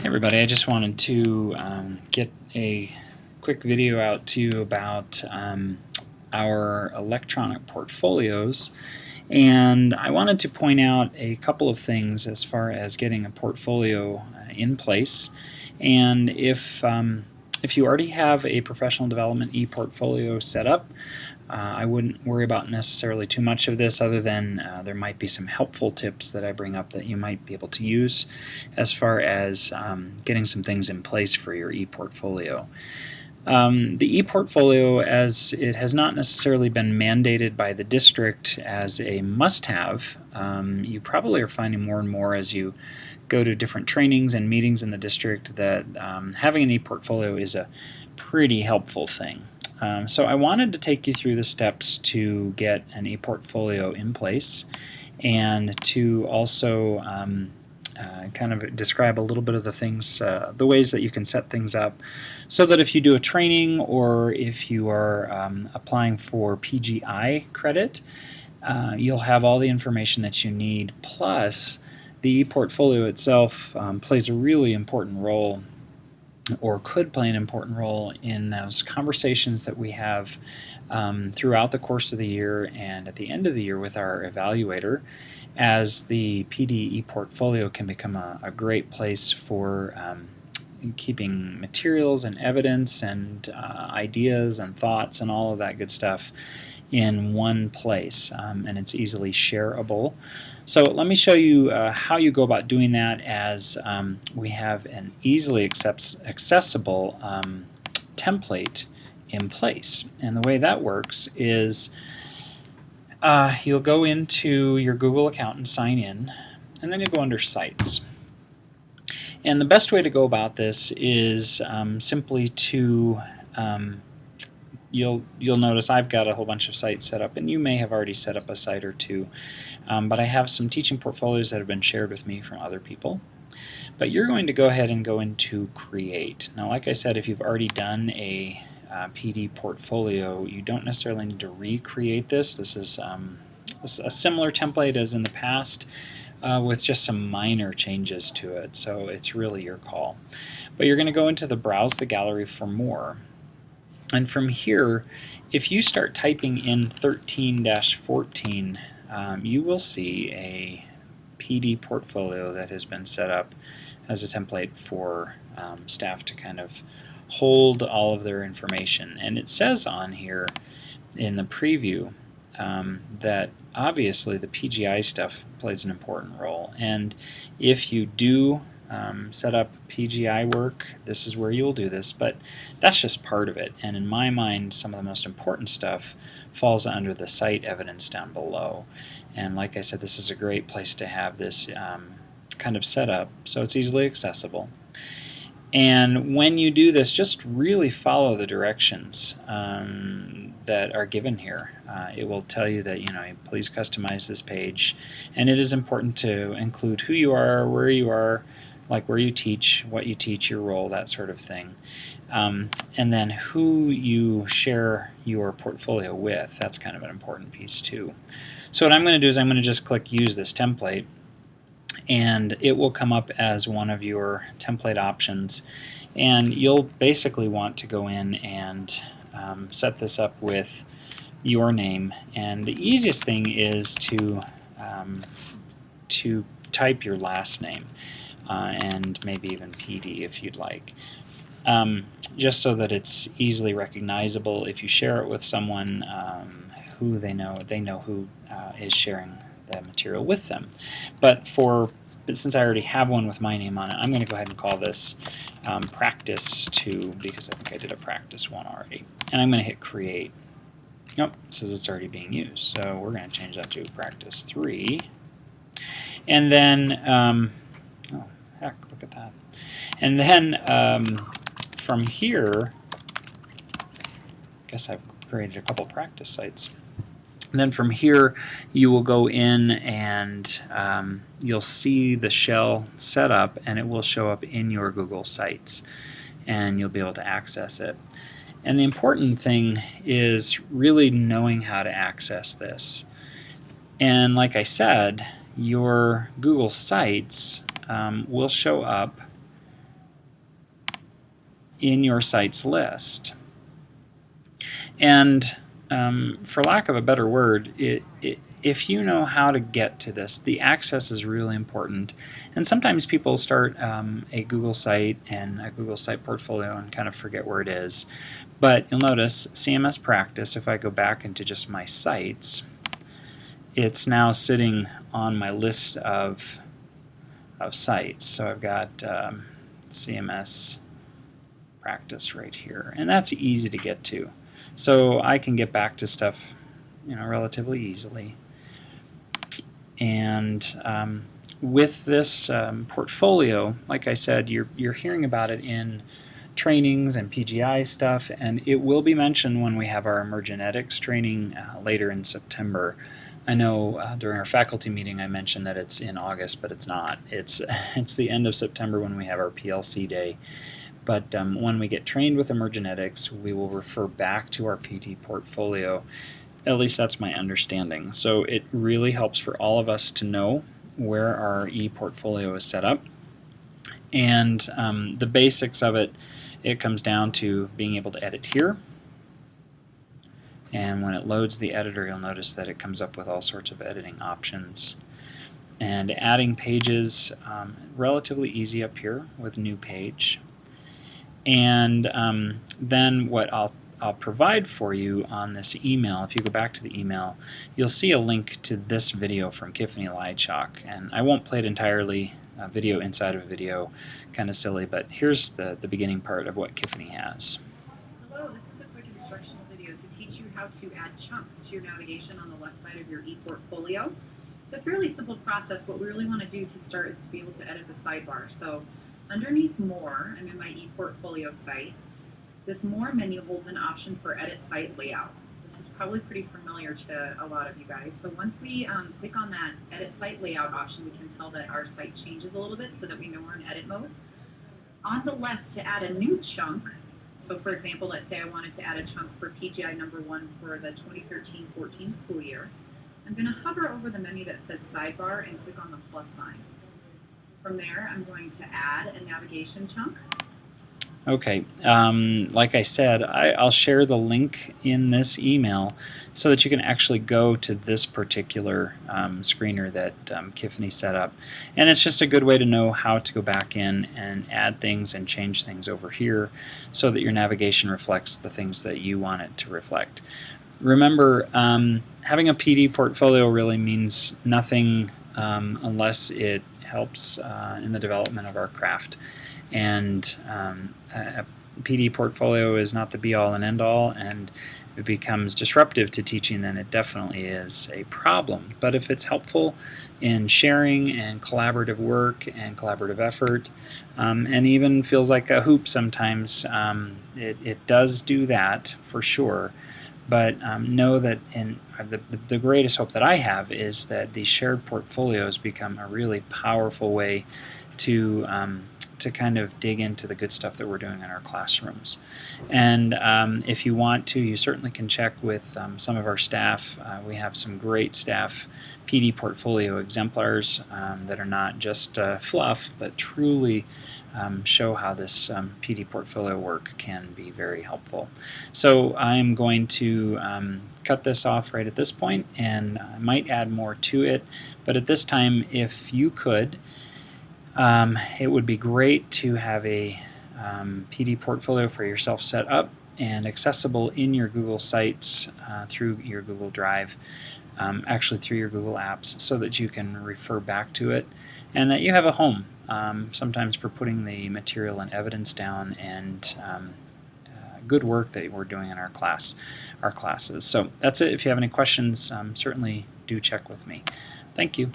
Hey everybody, I just wanted to get a quick video out to you about our electronic portfolios, and I wanted to point out a couple of things as far as getting a portfolio in place. And if you already have a professional development ePortfolio set up, I wouldn't worry about necessarily too much of this, other than there might be some helpful tips that I bring up that you might be able to use as far as getting some things in place for your ePortfolio. The ePortfolio, as it has not necessarily been mandated by the district as a must-have, you probably are finding more and more as you go to different trainings and meetings in the district that having an ePortfolio is a pretty helpful thing. So I wanted to take you through the steps to get an ePortfolio in place, and to also kind of describe a little bit of the things, the ways that you can set things up, so that if you do a training or if you are applying for PGI credit, you'll have all the information that you need. Plus, the ePortfolio itself plays a really important role, or could play an important role, in those conversations that we have throughout the course of the year and at the end of the year with our evaluator, as the PD ePortfolio can become a great place for keeping materials and evidence and ideas and thoughts and all of that good stuff in one place, and it's easily shareable. So let me show you how you go about doing that, as we have an easily accessible template in place. And the way that works is you'll go into your Google account and sign in, and then you'll go under Sites. And the best way to go about this is simply to you'll notice I've got a whole bunch of sites set up, and you may have already set up a site or two, but I have some teaching portfolios that have been shared with me from other people. But you're going to go ahead and go into Create. Now, like I said, if you've already done a PD portfolio, you don't necessarily need to recreate this. This is a similar template as in the past, with just some minor changes to it, so it's really your call. But you're going to go into the Browse the Gallery for more. And from here, if you start typing in 13-14, you will see a PD portfolio that has been set up as a template for staff to kind of hold all of their information. And it says on here in the preview that obviously the PGI stuff plays an important role. And if you do set up PGI work, this is where you'll do this, but that's just part of it. And in my mind, some of the most important stuff falls under the site evidence down below. And like I said, this is a great place to have this kind of set up so it's easily accessible. And when you do this, just really follow the directions that are given here. It will tell you that, please customize this page, and it is important to include who you are, where you are, like where you teach, what you teach, your role, that sort of thing. And then who you share your portfolio with. That's kind of an important piece too. So what I'm going to do is I'm going to just click Use this template, and it will come up as one of your template options. And you'll basically want to go in and set this up with your name. And the easiest thing is to type your last name, and maybe even PD if you'd like, just so that it's easily recognizable. If you share it with someone who they know who is sharing the material with them. But since I already have one with my name on it, I'm going to go ahead and call this Practice 2, because I think I did a Practice 1 already. And I'm going to hit Create. Nope, it says it's already being used, so we're going to change that to Practice 3. And then, oh heck, look at that. And then from here, I guess I've created a couple practice sites. And then from here, you will go in and you'll see the shell set up, and it will show up in your Google Sites, and you'll be able to access it. And the important thing is really knowing how to access this. And like I said, your Google Sites will show up in your site's list. And for lack of a better word, if you know how to get to this, the access is really important. And sometimes people start a Google site and a Google site portfolio and kind of forget where it is. But you'll notice CMS Practice, if I go back into just my sites, it's now sitting on my list of sites. So I've got CMS Practice right here, and that's easy to get to. So I can get back to stuff, relatively easily. And with this portfolio, like I said, you're hearing about it in trainings and PGI stuff, and it will be mentioned when we have our Emergenetics training later in September. I know during our faculty meeting I mentioned that it's in August, but it's not. It's the end of September when we have our PLC day. But when we get trained with Emergenetics, we will refer back to our PD portfolio. At least that's my understanding. So it really helps for all of us to know where our ePortfolio is set up. And the basics of it, it comes down to being able to edit here. And when it loads the editor, you'll notice that it comes up with all sorts of editing options. And adding pages, relatively easy up here with new page. And then what I'll provide for you on this email, if you go back to the email, you'll see a link to this video from Kiffany Lychok. And I won't play it entirely, video inside of a video, kind of silly, but here's the beginning part of what Kiffany has. Hello, this is a quick instructional video to teach you how to add chunks to your navigation on the left side of your ePortfolio. It's a fairly simple process. What we really want to do to start is to be able to edit the sidebar. So underneath More, I'm in my ePortfolio site. This More menu holds an option for Edit Site Layout. This is probably pretty familiar to a lot of you guys. So once we click on that Edit Site Layout option, we can tell that our site changes a little bit so that we know we're in edit mode. On the left, to add a new chunk, so for example, let's say I wanted to add a chunk for PGI number 1 for the 2013-14 school year, I'm going to hover over the menu that says Sidebar and click on the plus sign. From there, I'm going to add a navigation chunk. Okay, like I said, I'll share the link in this email so that you can actually go to this particular screener that Kiffany set up. And it's just a good way to know how to go back in and add things and change things over here so that your navigation reflects the things that you want it to reflect. Remember, having a PD portfolio really means nothing unless it helps in the development of our craft. And a PD portfolio is not the be-all and end-all, and if it becomes disruptive to teaching, then it definitely is a problem. But if it's helpful in sharing and collaborative work and collaborative effort, and even feels like a hoop sometimes, it does do that for sure. But know that the greatest hope that I have is that these shared portfolios become a really powerful way to kind of dig into the good stuff that we're doing in our classrooms. And if you want to, you certainly can check with some of our staff. We have some great staff PD portfolio exemplars that are not just fluff, but truly show how this PD portfolio work can be very helpful. So I'm going to cut this off right at this point, and I might add more to it, but at this time, if you could, it would be great to have a PD portfolio for yourself set up and accessible in your Google Sites through your Google Drive, actually through your Google Apps, so that you can refer back to it and that you have a home sometimes for putting the material and evidence down and good work that we're doing in our classes. So that's it. If you have any questions, certainly do check with me. Thank you.